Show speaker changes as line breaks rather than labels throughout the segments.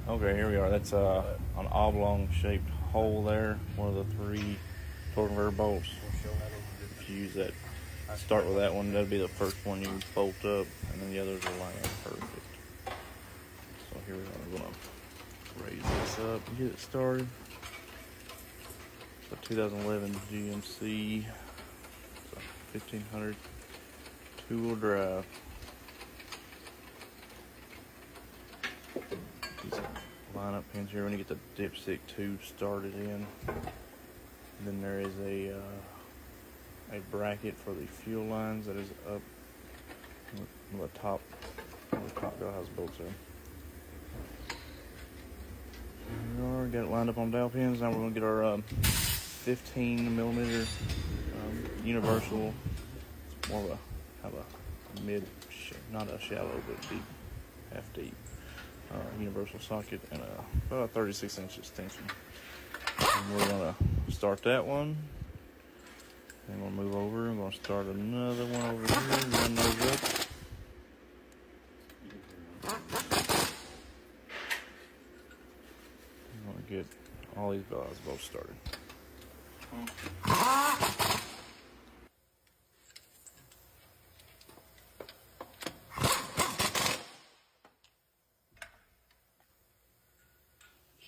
Okay, here we are. That's an oblong shaped hole there. One of the 3 torque converter bolts. If you use that, start with that one. That'll be the first one you bolt up, and then the others will line up perfect. So here we are. We're gonna raise this up and get it started. It's a 2011 GMC. It's a 1500 two-wheel drive. These line-up pins here when you get the dipstick tube started in. And then there is a bracket for the fuel lines that is up on the top. The top bell has bolts in. Here we are, got it lined up on dowel pins. Now we're going to get our 15 millimeter universal. It's more of a mid, not a shallow, but deep, half deep universal socket and about a 36-inch extension. And we're going to start that one. And we'll move over. I'm going to start another one over here. Run those up. I'm going to get all these bells both started.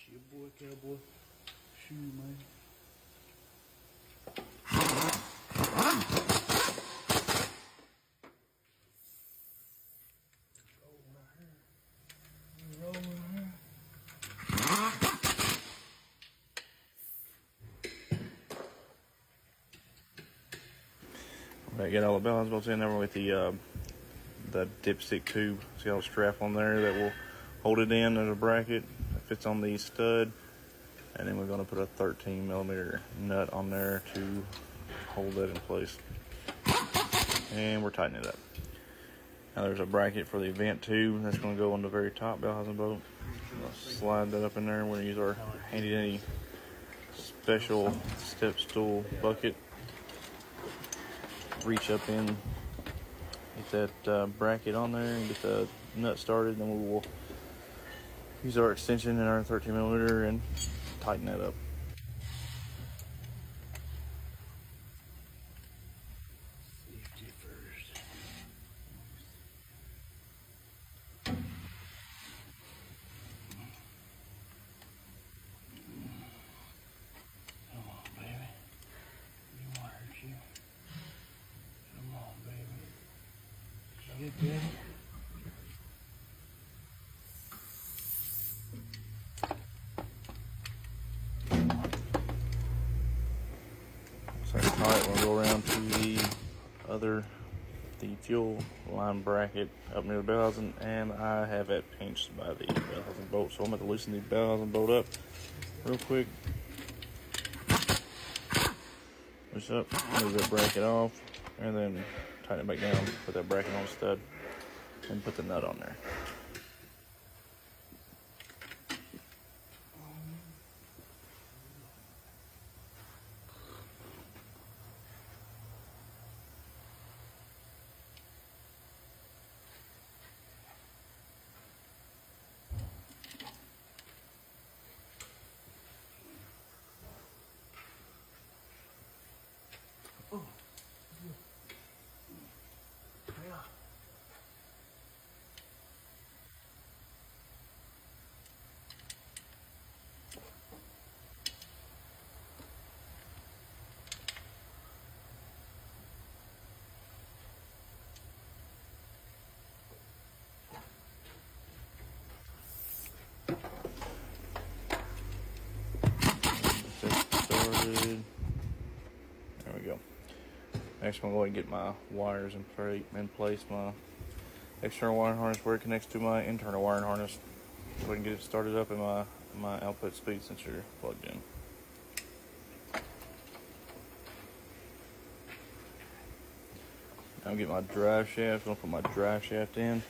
Your boy, cowboy. Shoot, man. Alright, get all the bell bolts in there with the dipstick tube. See all the strap on there that will hold it in. There's a bracket that fits on the stud, and then we're going to put a 13 millimeter nut on there to hold that in place. And we're tightening it up. Now there's a bracket for the vent tube that's going to go on the very top bell housing bolt. We'll slide that up in there. We're going to use our handy dandy special step stool bucket. Reach up in, get that bracket on there, and get the nut started. Then we will use our extension and our 13 millimeter and tighten that up. Safety first. Come on, baby. You want to hurt you? Come on, baby. You get good? So alright, we'll go around to the fuel line bracket up near the bell housing, and I have it pinched by the bell housing bolt. So I'm going to loosen the bell housing bolt up real quick. Push up, move that bracket off, and then tighten it back down, put that bracket on the stud, and put the nut on there. Oh, yeah. Started. There we go. Next, I'm going to go ahead and get my wires in place. My external wiring harness where it connects to my internal wiring harness, so we can get it started up in my output speed sensor plugged in. I'll get my drive shaft. I'm going to put my drive shaft in.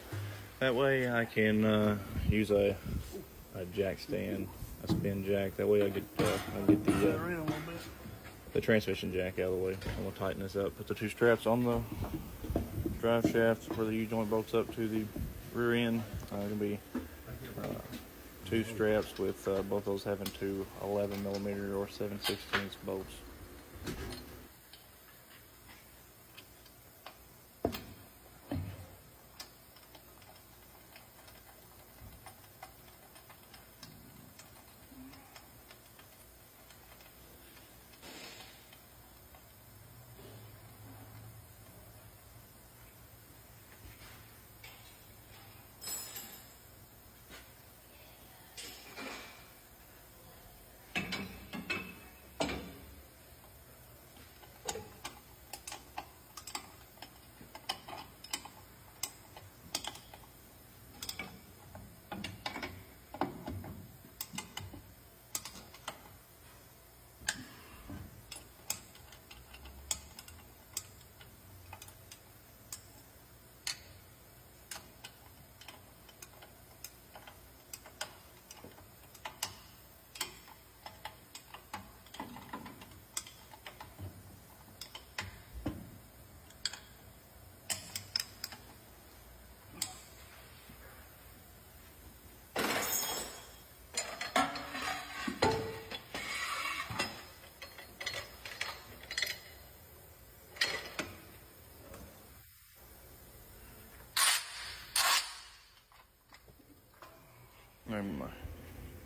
That way I can use a jack stand, a spin jack. That way I get the transmission jack out of the way. I'm going to tighten this up. Put the 2 straps on the drive shaft where the U-joint bolts up to the rear end. Going to be 2 straps with both those having 2 11mm or 7/16 bolts.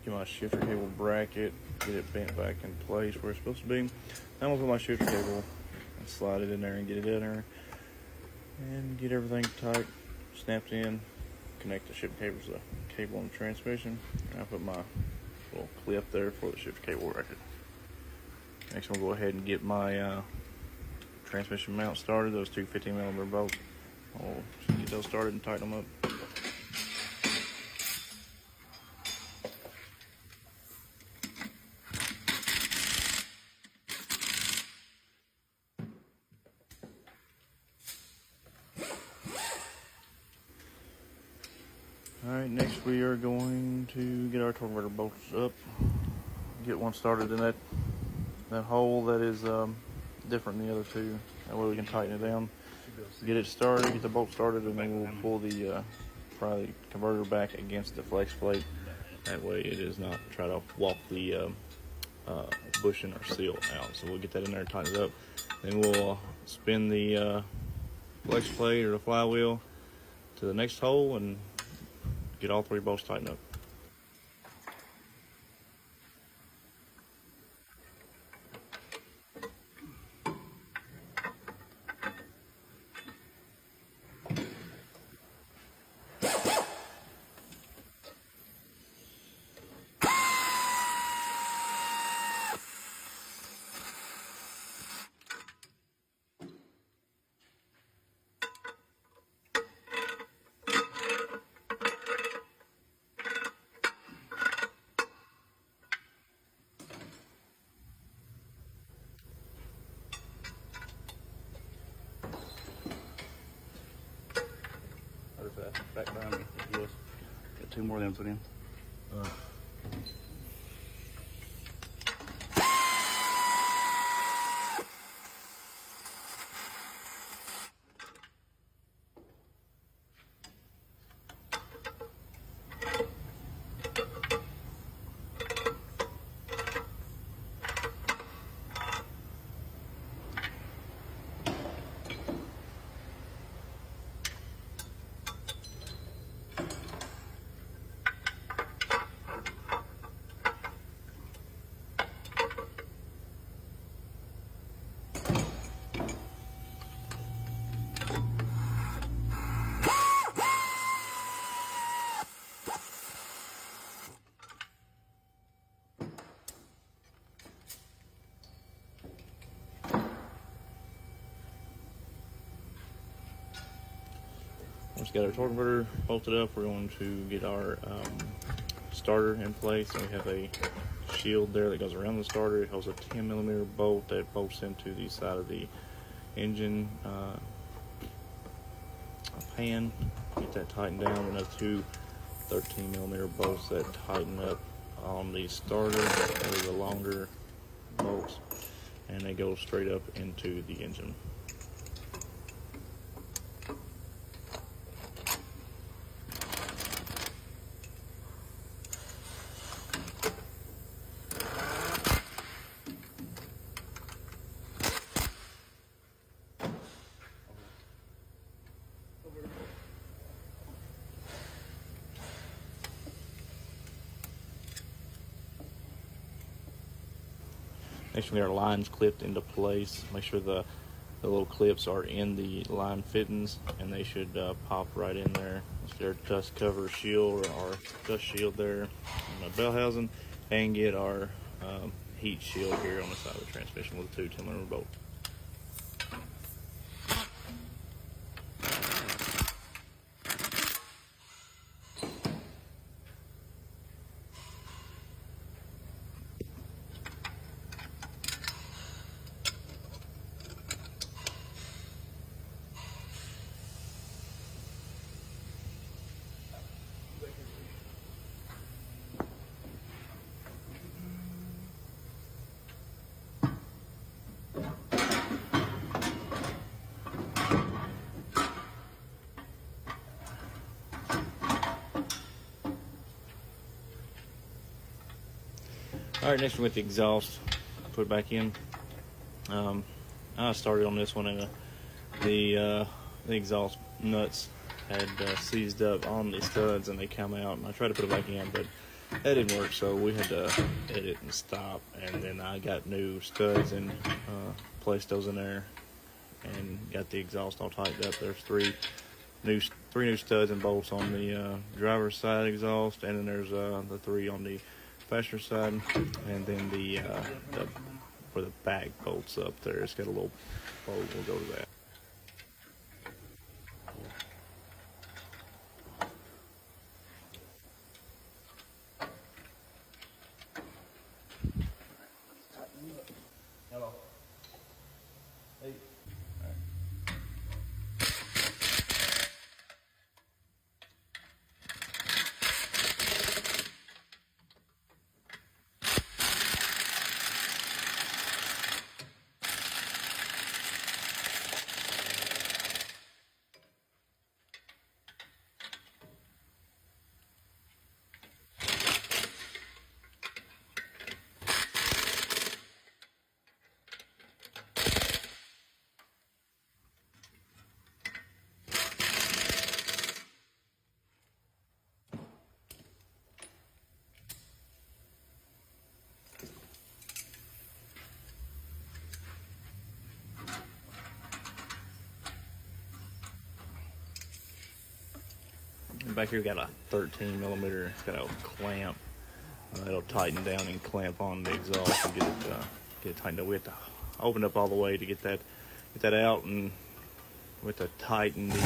Get my shifter cable bracket, get it bent back in place where it's supposed to be. Now I'm gonna put my shifter cable and slide it in there and get it in there and get everything tight, snapped in, connect the shifter cable to the cable on the transmission, and I put my little clip there for the shifter cable bracket. Next I'm gonna go ahead and get my transmission mount started, those 2 15mm bolts. I'll get those started and tighten them up. Alright, next we are going to get our torque converter bolts up. Get one started in that hole that is different than the other 2. That way we can tighten it down. Get it started, get the bolt started, and then we'll pull the probably converter back against the flex plate. That way it is not try to walk the bushing or seal out. So we'll get that in there and tighten it up. Then we'll spin the flex plate or the flywheel to the next hole and get all 3 bolts tightened up. Back behind me, yes. Got 2 more of them put in. Once we got our torque converter bolted up, we're going to get our starter in place. And we have a shield there that goes around the starter. It holds a 10mm bolt that bolts into the side of the engine pan. Get that tightened down. Another 2 13mm bolts that tighten up on the starter. Those are the longer bolts, and they go straight up into the engine. Next, we get our lines clipped into place. Make sure the little clips are in the line fittings, and they should pop right in there. Let's get our dust cover shield or our dust shield there on the bell housing, and get our heat shield here on the side of the transmission with a 2 10mm bolt. All right, next one with the exhaust, put it back in. I started on this one, and the exhaust nuts had seized up on the studs, and they come out. And I tried to put it back in, but that didn't work. So we had to edit and stop. And then I got new studs and placed those in there, and got the exhaust all tightened up. There's three new studs and bolts on the driver's side exhaust, and then there's the 3 on the passenger side, and then the where the back bolts up there, it's got a little bolt. We'll go to that. Hello. Hey. All right. Back here we got a 13mm. It's got a clamp. It'll tighten down and clamp on the exhaust and get it tightened up. We have to open up all the way to get that out, and we have to tighten the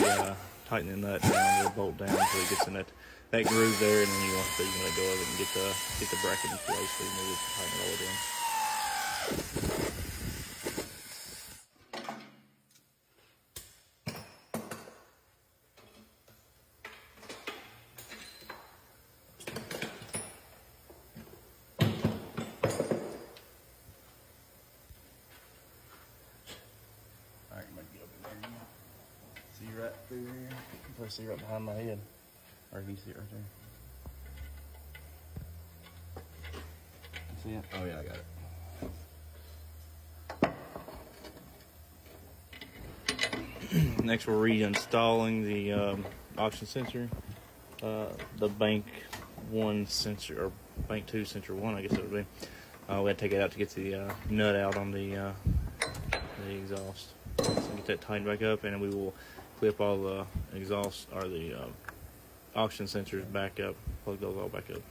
nut down, the bolt down until it gets in that groove there, and then you want to let go of it and get the bracket in place so you move it, tighten it all the way down. Alright, you might get up in there. See right through here. You can probably see right behind my head. Or you can see it right there. See it? Oh yeah, I got it. Next, we're reinstalling the oxygen sensor. The bank 1 sensor, or bank 2 sensor 1, I guess it would be. We had to take it out to get the nut out on the exhaust. So get that tightened back up, and then we will clip all the exhaust or the oxygen sensors back up, plug those all back up.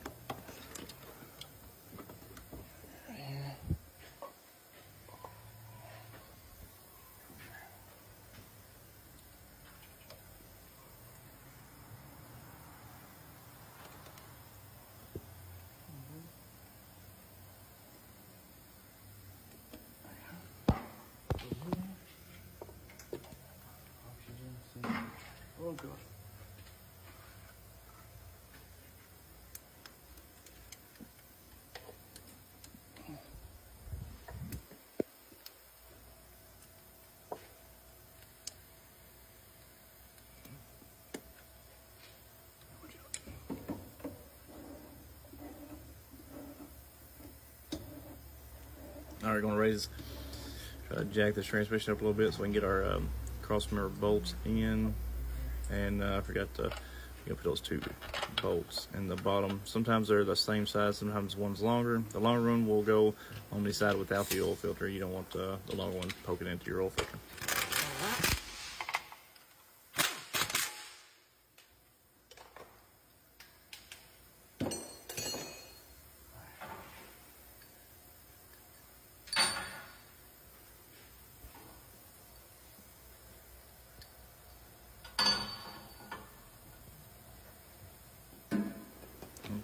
Oh god. All right, going to jack this transmission up a little bit so we can get our Crossmember bolts in. And I forgot to you put those 2 bolts in the bottom. Sometimes they're the same size, sometimes one's longer. The longer one will go on the side without the oil filter. You don't want the longer one poking into your oil filter.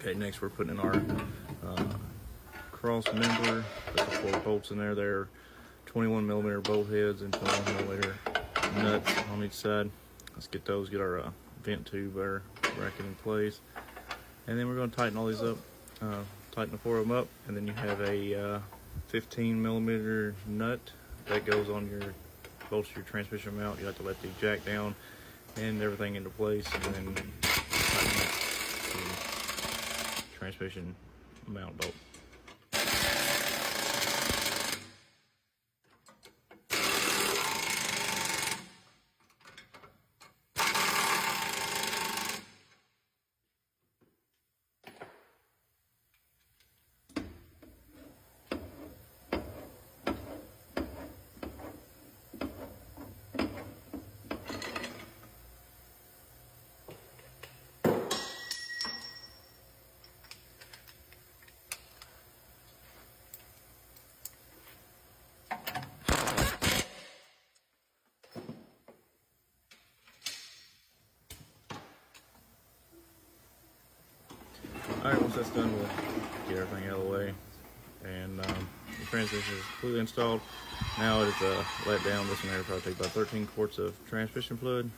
Okay, next we're putting in our Crossmember. Put the 4 bolts in there. They're 21mm bolt heads and 21mm nuts on each side. Let's get those, get our vent tube or bracket in place. And then we're going to tighten all these up, tighten the 4 of them up, and then you have a 15mm nut that goes on your bolts your transmission mount. You have to let the jack down and everything into place, and then tighten up the transmission mount bolt. Alright, once that's done, we'll get everything out of the way. And the transmission is completely installed. Now it is let down. This one here will probably take about 13 quarts of transmission fluid.